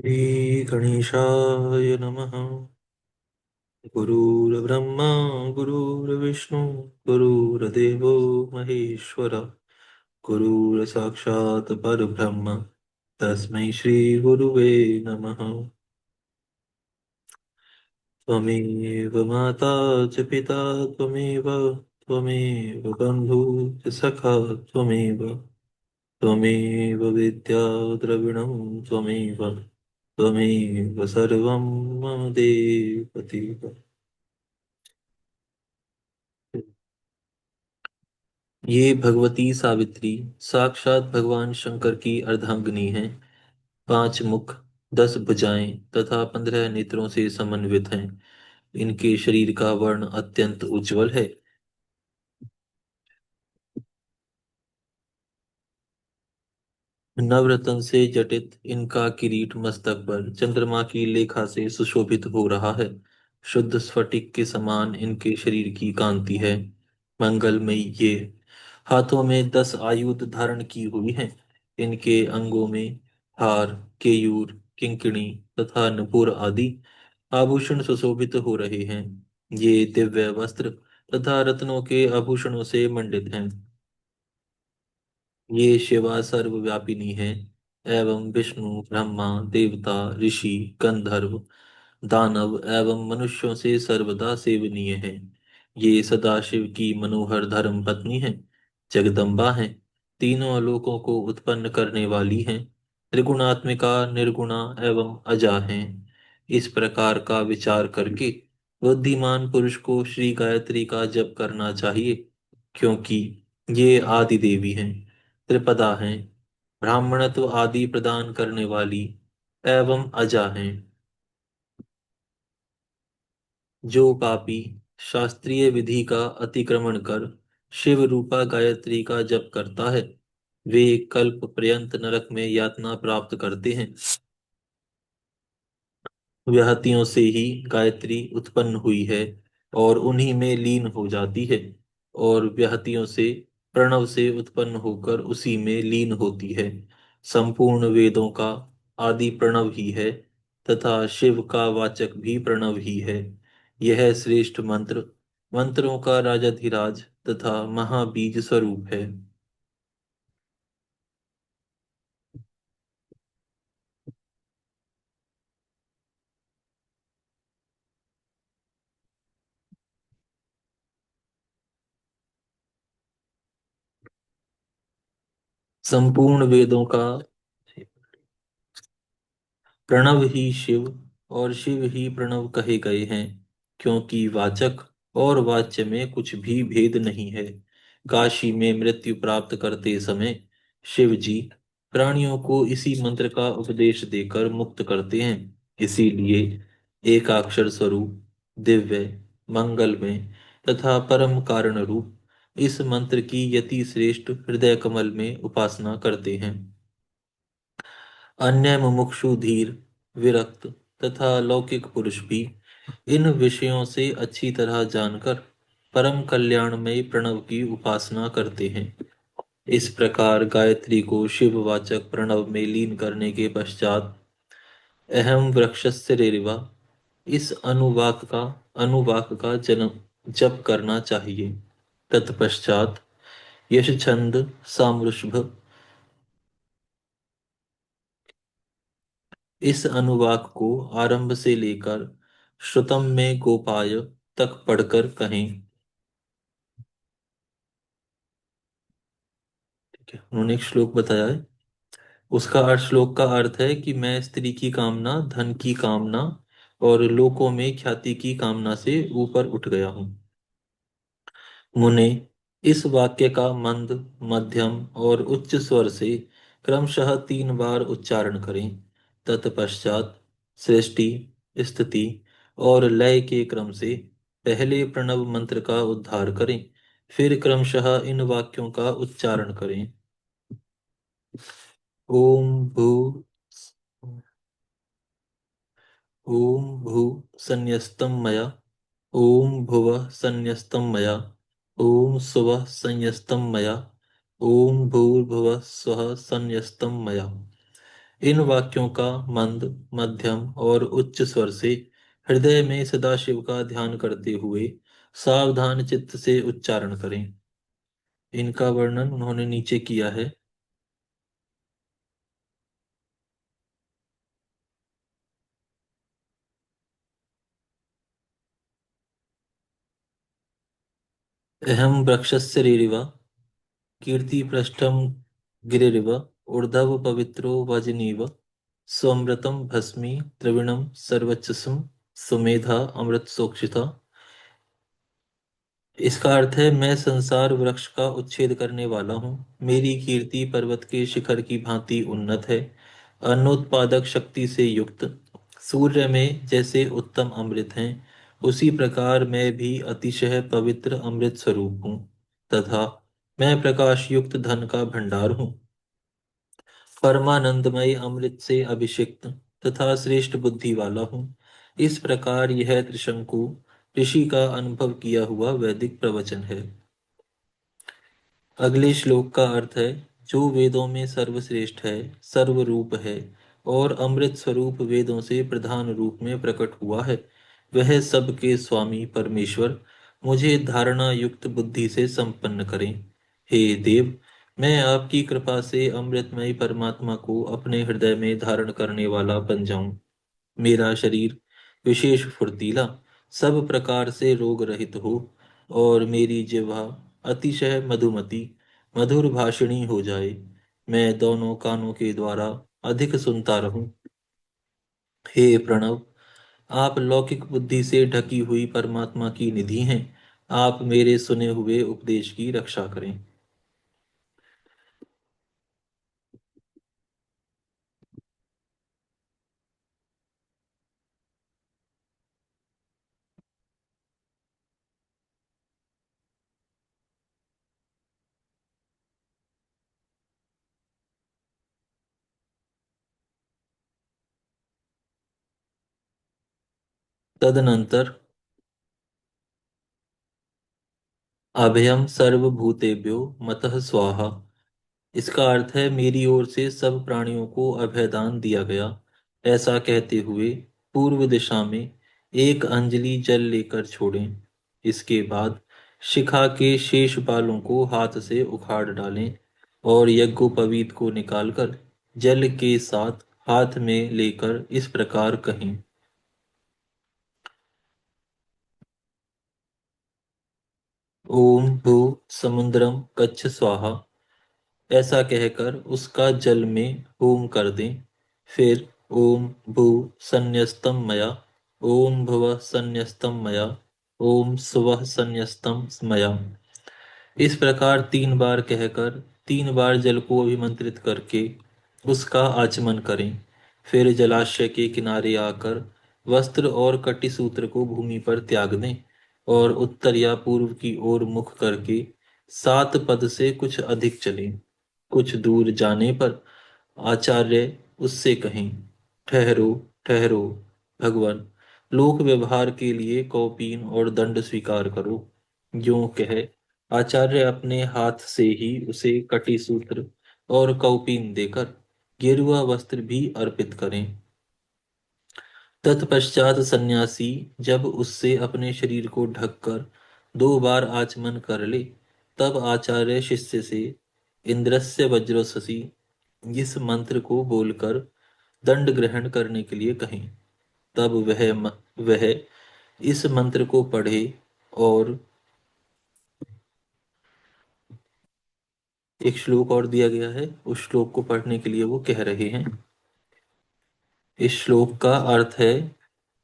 श्रीगणेशाय नमः। गुरुर्ब्रह्मा गुरुर्विष्णु गुरुर्देवो महेश्वर गुरुर्साक्षात् परब्रह्म तस्मै श्रीगुरुवे नमः। त्वमेव माता च पिता त्वमेव त्वमेव बन्धु च सखा त्वमेव त्वमेव विद्या द्रविणं त्वमेव त्वमेव सर्वं मम देवदेव। ये भगवती सावित्री साक्षात भगवान शंकर की अर्धांगिनी हैं। 5 मुख, 10 भुजाएं तथा 15 नेत्रों से समन्वित हैं। इनके शरीर का वर्ण अत्यंत उज्जवल है। नवरत्न से जटित इनका किरीट मस्तक पर चंद्रमा की लेखा से सुशोभित हो रहा है। शुद्ध स्फटिक के समान इनके शरीर की कांति है। मंगलमयी ये हाथों में 10 आयुध धारण की हुई हैं। इनके अंगों में हार, केयूर, किंकिणी तथा नुपुर आदि आभूषण सुशोभित हो रहे हैं। ये दिव्य वस्त्र तथा रत्नों के आभूषणों से मंडित हैं। ये शिवा सर्वव्यापिनी है एवं विष्णु, ब्रह्मा, देवता, ऋषि, गंधर्व, दानव एवं मनुष्यों से सर्वदा सेवनीय है। ये सदाशिव की मनोहर धर्म पत्नी है, जगदम्बा है, तीनों लोकों को उत्पन्न करने वाली है, त्रिगुणात्मिका, निर्गुणा एवं अजा है। इस प्रकार का विचार करके बुद्धिमान पुरुष को श्री गायत्री का जप करना चाहिए, क्योंकि ये आदि देवी हैं, त्रिपदा हैं, ब्राह्मणत्व आदि प्रदान करने वाली एवं अजा हैं। जो पापी शास्त्रीय विधि का अतिक्रमण कर शिव रूपा गायत्री का जप करता है, वे कल्प पर्यंत नरक में यातना प्राप्त करते हैं। व्याहतियों से ही गायत्री उत्पन्न हुई है और उन्हीं में लीन हो जाती है, और व्याहतियों से प्रणव से उत्पन्न होकर उसी में लीन होती है। संपूर्ण वेदों का आदि प्रणव ही है तथा शिव का वाचक भी प्रणव ही है। यह श्रेष्ठ मंत्र मंत्रों का राजाधिराज तथा महाबीज स्वरूप है। संपूर्ण वेदों का प्रणव ही शिव और शिव ही प्रणव कहे गए हैं, क्योंकि वाचक और वाच्य में कुछ भी भेद नहीं है। काशी में मृत्यु प्राप्त करते समय शिव जी प्राणियों को इसी मंत्र का उपदेश देकर मुक्त करते हैं। इसीलिए एकाक्षर स्वरूप, दिव्य, मंगलमय तथा परम कारण रूप इस मंत्र की यति श्रेष्ठ हृदय कमल में उपासना करते हैं। अन्य मुमुक्षु धीर, विरक्त तथा लौकिक पुरुष भी इन विषयों से अच्छी तरह जानकर परम कल्याणमय प्रणव की उपासना करते हैं। इस प्रकार गायत्री को शिववाचक प्रणव में लीन करने के पश्चात अहम वृक्षस्य रेरिवा इस अनुवाक का जन्म जप करना चाहिए। तत्पश्चात यश छंद सामृषभ इस अनुवाक को आरंभ से लेकर श्रुतम में गोपाय तक पढ़कर कहें। ठीक है, उन्होंने एक श्लोक बताया है। उसका अर्थ, श्लोक का अर्थ है कि मैं स्त्री की कामना, धन की कामना और लोकों में ख्याति की कामना से ऊपर उठ गया हूँ। मुने इस वाक्य का मंद, मध्यम और उच्च स्वर से क्रमशः 3 बार उच्चारण करें। तत्पश्चात सृष्टि, स्थिति और लय के क्रम से पहले प्रणव मंत्र का उद्धार करें, फिर क्रमशः इन वाक्यों का उच्चारण करें। ओम भू ओम भू संन्यस्तं मया, ओम भुवः संन्यस्तं मया, ओम सुवः संन्यस्तं मया, ओम भूर्भुवः स्वः संन्यस्तं मया। इन वाक्यों का मंद, मध्यम और उच्च स्वर से हृदय में सदाशिव का ध्यान करते हुए सावधान चित्त से उच्चारण करें। इनका वर्णन उन्होंने नीचे किया है। अहम वृक्षस्य रेरिव कीर्तिपृष्ठं गिरिरिव ऊर्ध्व पवित्रो वजनीव स्वमृतं भस्मी द्रविणं सर्वचसं सुमेधा अमृत सोक्षिता। इसका अर्थ है, मैं संसार वृक्ष का उच्छेद करने वाला हूँ। मेरी कीर्ति पर्वत के शिखर की भांति उन्नत है। अन्नोत्पादक शक्ति से युक्त सूर्य में जैसे उत्तम अमृत हैं, उसी प्रकार मैं भी अतिशय पवित्र अमृत स्वरूप हूँ। तथा मैं प्रकाश युक्त धन का भंडार हूँ। परमानंदमय अमृत से अभिषिक्त तथा श्रेष्ठ बुद्धि वाला हूँ। इस प्रकार यह त्रिशंकु ऋषि का अनुभव किया हुआ वैदिक प्रवचन है। अगले श्लोक का अर्थ है, जो वेदों में सर्वश्रेष्ठ है, सर्वरूप है और अमृत स्वरूप वेदों से प्रधान रूप में प्रकट हुआ है, वह सबके स्वामी परमेश्वर मुझे धारणा युक्त बुद्धि से संपन्न करें। हे देव, मैं आपकी कृपा से अमृतमय परमात्मा को अपने हृदय में धारण करने वाला बन जाऊं। मेरा शरीर विशेष फुर्तीला, सब प्रकार से रोग रहित हो और मेरी जिह्वा अतिशय मधुमती, मधुर भाषिणी हो जाए। मैं दोनों कानों के द्वारा अधिक सुनता रहूं। हे प्रणव, आप लौकिक बुद्धि से ढकी हुई परमात्मा की निधि हैं। आप मेरे सुने हुए उपदेश की रक्षा करें। तदनंतर अभयम सर्वभूतेभ्यो मतः स्वाहा। इसका अर्थ है, मेरी ओर से सब प्राणियों को अभयदान दिया गया। ऐसा कहते हुए पूर्व दिशा में एक अंजलि जल लेकर छोड़ें। इसके बाद शिखा के शेष बालों को हाथ से उखाड़ डालें और यज्ञोपवीत को निकालकर जल के साथ हाथ में लेकर इस प्रकार कहें। ओम भू समुद्रम कच्छ स्वाहा। ऐसा कहकर उसका जल में होम कर दें। फिर ओम भू संन्यस्तम मया, ओम भुवः संन्यस्तम मया, ओम सुवः संन्यस्तम मया, इस प्रकार 3 बार कहकर 3 बार जल को अभिमंत्रित करके उसका आचमन करें। फिर जलाशय के किनारे आकर वस्त्र और कटिसूत्र को भूमि पर त्याग दें और उत्तर या पूर्व की ओर मुख करके 7 पद से कुछ अधिक चलें। कुछ दूर जाने पर आचार्य उससे कहें, ठहरो, ठहरो, भगवान, लोक व्यवहार के लिए कौपीन और दंड स्वीकार करो। यूं कह आचार्य अपने हाथ से ही उसे कटिसूत्र और कौपीन देकर गेरुआ वस्त्र भी अर्पित करें। तत्पश्चात सन्यासी जब उससे अपने शरीर को ढककर 2 बार आचमन कर ले, तब आचार्य शिष्य से इंद्रस्य वज्रोससी इस मंत्र को बोलकर दंड ग्रहण करने के लिए कहें। तब वह इस मंत्र को पढ़े और एक श्लोक और दिया गया है, उस श्लोक को पढ़ने के लिए वो कह रहे हैं। इस श्लोक का अर्थ है,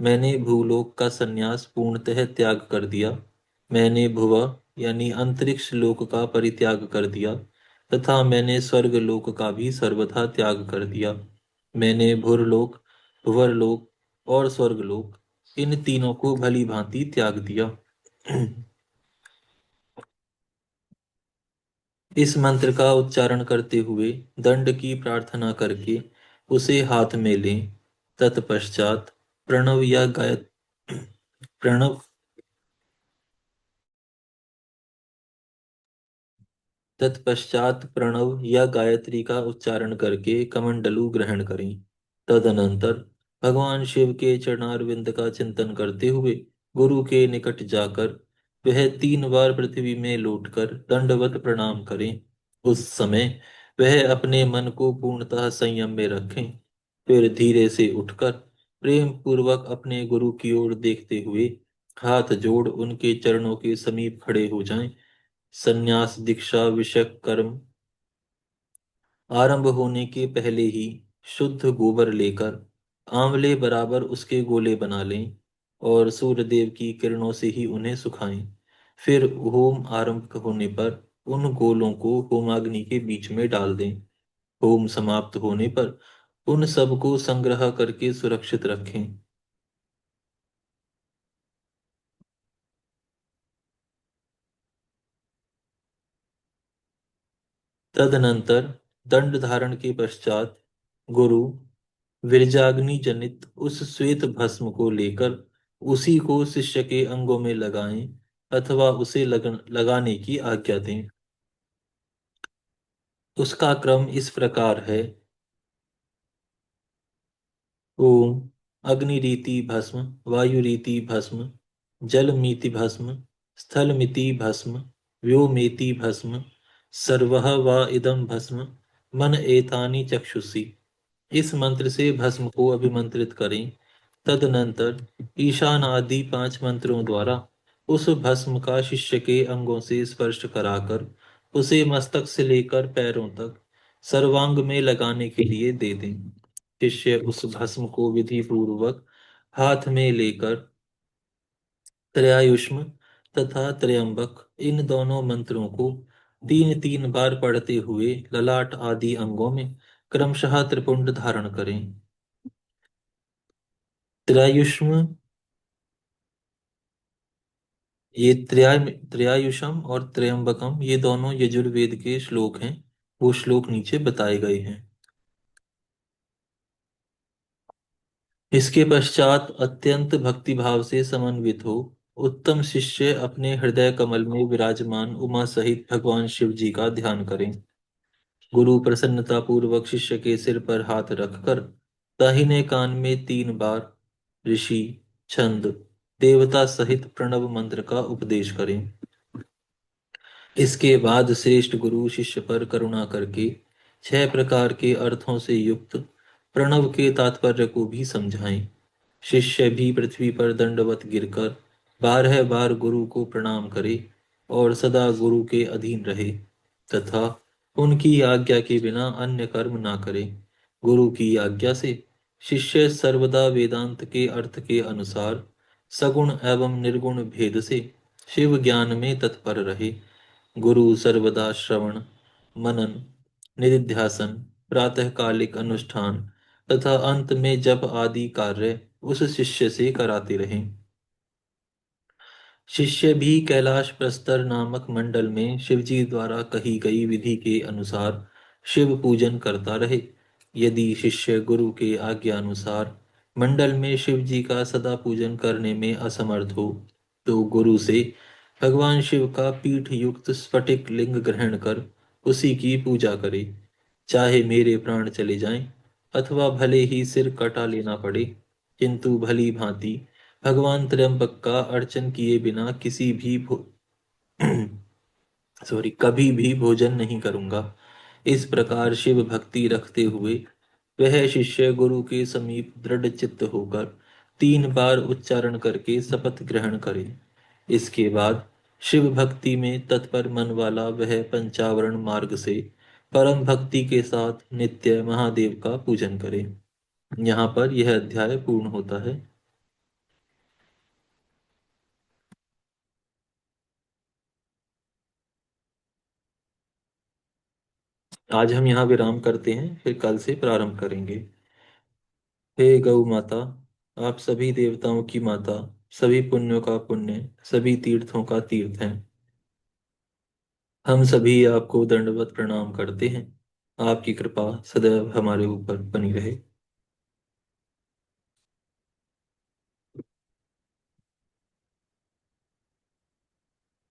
मैंने भूलोक का संन्यास पूर्णतः त्याग कर दिया। मैंने भुव यानी अंतरिक्ष लोक का परित्याग कर दिया तथा मैंने स्वर्ग लोक का भी सर्वथा त्याग कर दिया। मैंने भुरलोक, भुवरलोक और स्वर्गलोक, इन तीनों को भली भांति त्याग दिया। इस मंत्र का उच्चारण करते हुए दंड की प्रार्थना करके उसे हाथ में लें। तत्पश्चात प्रणव या प्रणव तत्पश्चात प्रणव या गायत्री का उच्चारण करके कमंडलू ग्रहण करें। तदनंतर भगवान शिव के चरणारविंद का चिंतन करते हुए गुरु के निकट जाकर वह 3 बार पृथ्वी में लौटकर दंडवत प्रणाम करें। उस समय वह अपने मन को पूर्णतः संयम में रखें। फिर धीरे से उठकर प्रेम पूर्वक अपने गुरु की ओर देखते हुए हाथ जोड़ उनके चरणों के समीप खड़े हो जाएं। संन्यास दीक्षा विषयक कर्म आरंभ होने के पहले ही शुद्ध गोबर लेकर आंवले बराबर उसके गोले बना लें और सूर्यदेव की किरणों से ही उन्हें सुखाएं। फिर होम आरंभ होने पर उन गोलों को होमाग्नि के बीच में डाल दें। होम समाप्त होने पर उन सबको संग्रह करके सुरक्षित रखें। तदनंतर दंड धारण के पश्चात गुरु विरजाग्नि जनित उस श्वेत भस्म को लेकर उसी को शिष्य के अंगों में लगाएं अथवा उसे लगाने की आज्ञा दें। उसका क्रम इस प्रकार है। ओम अग्निरीति भस्म, वायुरीति भस्म, जलमीति भस्म, स्थलमिति भस्म, व्योमेति भस्म, सर्वः वा इदं भस्म, मन एतानि चक्षुषी। इस मंत्र से भस्म को अभिमंत्रित करें। तदनंतर ईशान आदि 5 मंत्रों द्वारा उस भस्म का शिष्य के अंगों से स्पर्श कराकर उसे मस्तक से लेकर पैरों तक सर्वांग में लगाने के लिए दे दें। शिष्य उस भस्म को विधि पूर्वक हाथ में लेकर त्रयायुष्म तथा त्रयंबक इन दोनों मंत्रों को 3 3 बार पढ़ते हुए ललाट आदि अंगों में क्रमशः त्रिपुंड धारण करें। त्रयायुष्म ये त्रयायुषम और त्रयंबकम ये दोनों यजुर्वेद के श्लोक हैं। वो श्लोक नीचे बताए गए हैं। इसके पश्चात अत्यंत भक्तिभाव से समन्वित हो उत्तम शिष्य अपने हृदय कमल में विराजमान उमा सहित भगवान शिव जी का ध्यान करें। गुरु प्रसन्नता पूर्वक शिष्य के सिर पर हाथ रखकर दाहिने कान में 3 बार ऋषि छंद देवता सहित प्रणव मंत्र का उपदेश करें। इसके बाद श्रेष्ठ गुरु शिष्य पर करुणा करके 6 प्रकार के अर्थों से युक्त प्रणव के तात्पर्य को भी समझाएं। शिष्य भी पृथ्वी पर दंडवत गिरकर 12 बार गुरु को प्रणाम करे और सदा गुरु के अधीन रहे तथा उनकी आज्ञा के बिना अन्य कर्म ना करे। गुरु की आज्ञा से शिष्य सर्वदा वेदांत के अर्थ के अनुसार सगुण एवं निर्गुण भेद से शिव ज्ञान में तत्पर रहे। गुरु सर्वदा श्रवण मनन निधिध्यासन प्रातःकालिक अनुष्ठान तथा अंत में जप आदि कार्य उस शिष्य से कराते रहें। शिष्य भी कैलाश प्रस्तर नामक मंडल में शिवजी द्वारा कही गई विधि के अनुसार शिव पूजन करता रहे। यदि शिष्य गुरु के आज्ञा अनुसार मंडल में शिव जी का सदा पूजन करने में असमर्थ हो तो गुरु से भगवान शिव का पीठ युक्त स्फटिक लिंग ग्रहण कर उसी की पूजा करे। चाहे मेरे प्राण चले जाएं अथवा भले ही सिर कटा लेना पड़े, किंतु भली भांति भगवान त्र्यंबक का अर्चन किए बिना कभी भी भोजन नहीं करूंगा। इस प्रकार शिव भक्ति रखते हुए वह शिष्य गुरु के समीप दृढ़ चित्त होकर 3 बार उच्चारण करके शपथ ग्रहण करे। इसके बाद शिव भक्ति में तत्पर मन वाला वह पंचावरण मार्ग से परम भक्ति के साथ नित्य महादेव का पूजन करे। यहाँ पर यह अध्याय पूर्ण होता है। आज हम यहाँ विराम करते हैं, फिर कल से प्रारंभ करेंगे। हे गौ माता, आप सभी देवताओं की माता, सभी पुण्यों का पुण्य, सभी तीर्थों का तीर्थ हैं। हम सभी आपको दंडवत प्रणाम करते हैं। आपकी कृपा सदैव हमारे ऊपर बनी रहे।